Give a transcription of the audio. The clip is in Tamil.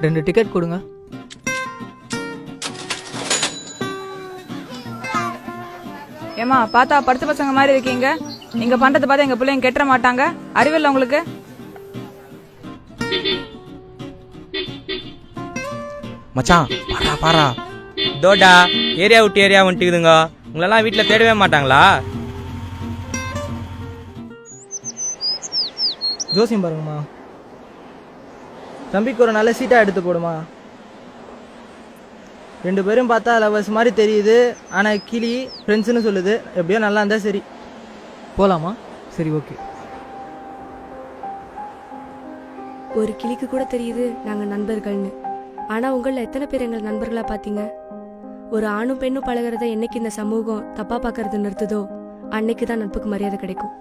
2 டிக்கெட் கொடுங்க. ஏமா பார்த்தா படிச்ச பசங்க மாதிரி இருக்கீங்க. நீங்க பண்றதை பார்த்தா எங்க பிள்ளைங்க கெட்டுற மாட்டாங்க. அறிவில்லை உங்களுக்கு? மச்சான் பாரா பாரா தோடா ஏரியா விட்டு ஏரியா வந்துட்டுக்குதுங்க. உங்களெல்லாம் வீட்டில் தேடவே மாட்டாங்களா? ஜோசியம் பாருங்கம்மா. தம்பிக்கு ஒரு நல்ல சீட்டாக எடுத்து போடுமா. 2 பேரும் பார்த்தா லவர்ஸ் மாதிரி தெரியுது. ஆனால் கிளி ஃப்ரெண்ட்ஸ்னு சொல்லுது. எப்படியோ நல்லா இருந்தால் சரி. போகலாமா? சரி, ஓகே. ஒரு கிளிக்கு கூட தெரியுது நாங்க நண்பர்கள்னு. ஆனா உங்கள எத்தனை பேர் எங்கள் நண்பர்களா பாத்தீங்க? ஒரு ஆணும் பெண்ணும் பழகிறத என்னைக்கு இந்த சமூகம் தப்பா பாக்குறது நிறுத்துதோ அன்னைக்குதான் நட்புக்கு மரியாதை கிடைக்கும்.